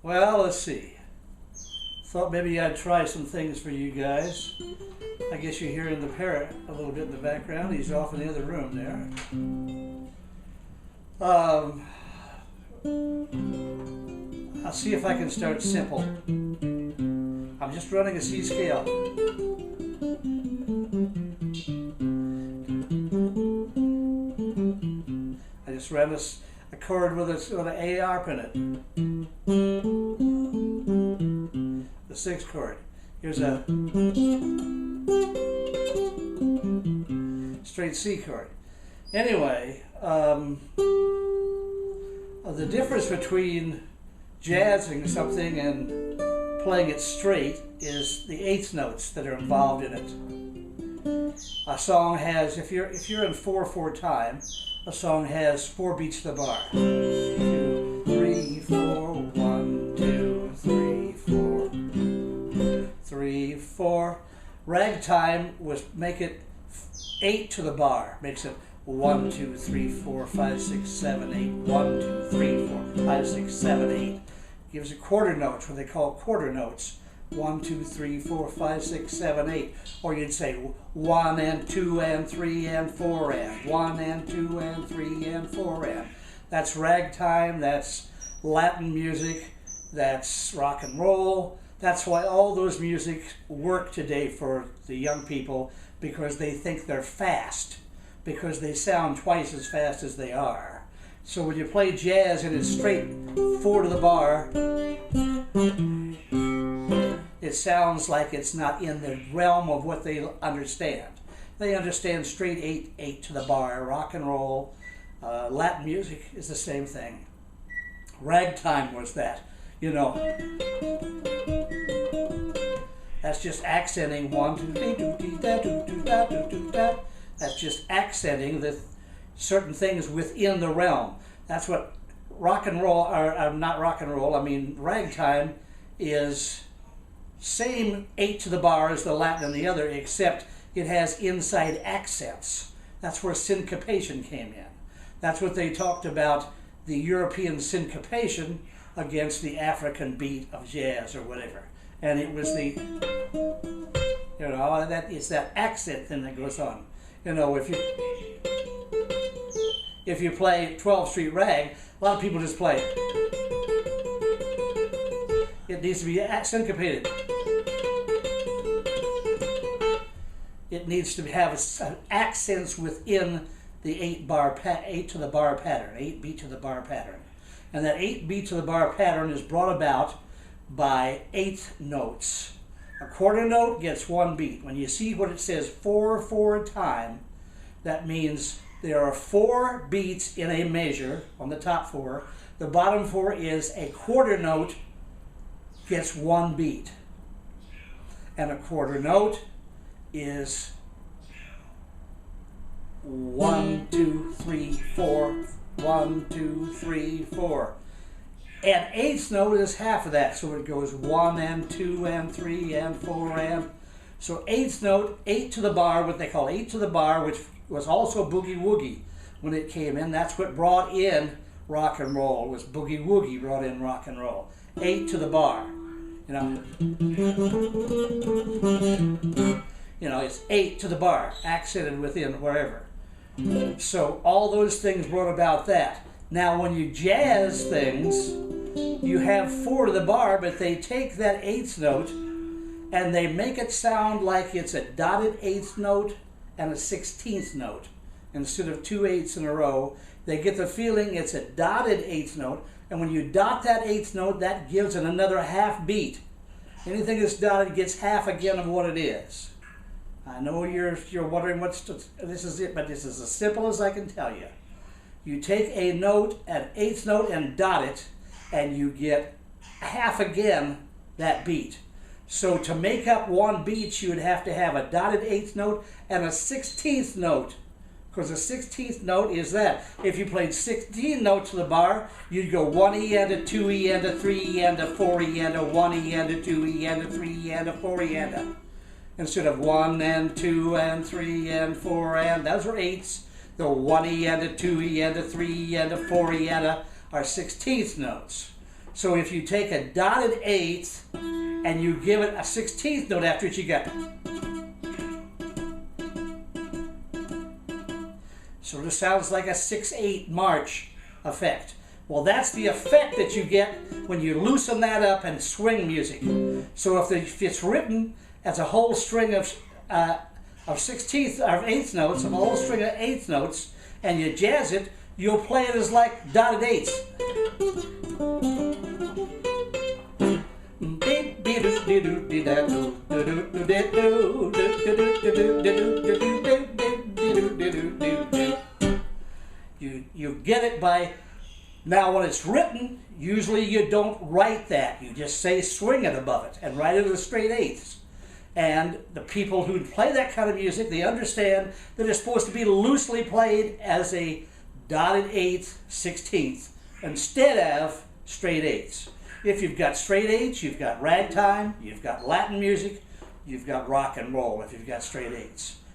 Well, let's see. Thought maybe I'd try some things for you guys. I guess you're hearing the parrot a little bit in the background. He's off in the other room there. I'll see if I can start simple. I'm just running a C scale. I just ran a chord with an A harp in it. The sixth chord. Here's a straight C chord. Anyway, the difference between jazzing something and playing it straight is the eighth notes that are involved in it. A song has, if you're in 4/4 time, a song has 4 beats to the bar. 2, 3, 4, 1, 2, 3, 4, 3, 4. Ragtime was make it 8 to the bar. Makes it 1, 2, 3, 4, 5, 6, 7, 8. 1, 2, 3, 4, 5, 6, 7, 8. Gives it quarter notes, what they call quarter notes. 1, 2, 3, 4, 5, 6, 7, 8. Or you'd say 1 and 2 and 3 and 4 and 1 and 2 and 3 and 4 and. That's ragtime, that's Latin music, that's rock and roll. That's why all those music work today for the young people, because they think they're fast, because they sound twice as fast as they are. So when you play jazz and it's straight 4 to the bar, it sounds like it's not in the realm of what they understand. They understand straight 8 to the bar. Rock and roll, Latin music is the same thing. Ragtime was that, you know. That's just accenting 1, 2, 3, 2, 3, da, 2, 2, da, 2, 2, da. That's just accenting the certain things within the realm. That's what rock and roll, or not rock and roll, I mean ragtime is same 8 to the bar as the Latin and the other, except it has inside accents. That's where syncopation came in. That's what they talked about, the European syncopation against the African beat of jazz or whatever. And it was the, you know, it's that accent thing that goes on. You know, if you play 12th Street Rag, a lot of people just play. It needs to be syncopated. It needs to have accents within the 8 to the bar pattern, 8 beat to the bar pattern. And that 8 beat to the bar pattern is brought about by 8th notes. A quarter note gets 1 beat. When you see what it says 4/4 time, that means there are 4 beats in a measure on the top 4. The bottom 4 is a quarter note gets 1 beat. And a quarter note is 1, 2, 3, 4, 1, 2, 3, 4. And 8th note is half of that, so it goes 1 and 2 and 3 and 4 and. So 8th note, 8 to the bar, what they call 8 to the bar, which was also boogie-woogie when it came in. That's what brought in rock and roll, was boogie-woogie brought in rock and roll. 8 to the bar, you know. You know, it's 8 to the bar, accented within wherever. So all those things brought about that. Now when you jazz things, you have 4 to the bar, but they take that 8th note and they make it sound like it's a dotted 8th note and a 16th note. Instead of 2 8s in a row, they get the feeling it's a dotted 8th note, and when you dot that 8th note, that gives it another half beat. Anything that's dotted gets half again of what it is. I know you're wondering this is it, but this is as simple as I can tell you. You take a note, an 8th note, and dot it, and you get half again that beat. So to make up 1 beat, you would have to have a dotted 8th note and a 16th note, because the 16th note is that. If you played 16 notes to the bar, you'd go 1 E and a 2 E and a 3 E and a 4 E and a 1 E and a 2 E and a 3 E and a 4 E and a. Instead of 1 and 2 and 3 and 4 and, those are 8s. The 1 E and a 2 E and a 3 E and a 4 E and a are 16th notes. So if you take a dotted eighth and you give it a 16th note after it, you got. So this sounds like a 6/8 march effect. Well, that's the effect that you get when you loosen that up and swing music. So if it's written as a whole string of 16th or eighth notes, a whole string of eighth notes, and you jazz it, you'll play it as like dotted eighths. You get it by. Now when it's written, usually you don't write that. You just say swing it above it and write it as straight eighths. And the people who play that kind of music, they understand that it's supposed to be loosely played as a dotted eighth, 16th, instead of straight eighths. If you've got straight eighths, you've got ragtime, you've got Latin music, you've got rock and roll if you've got straight eighths.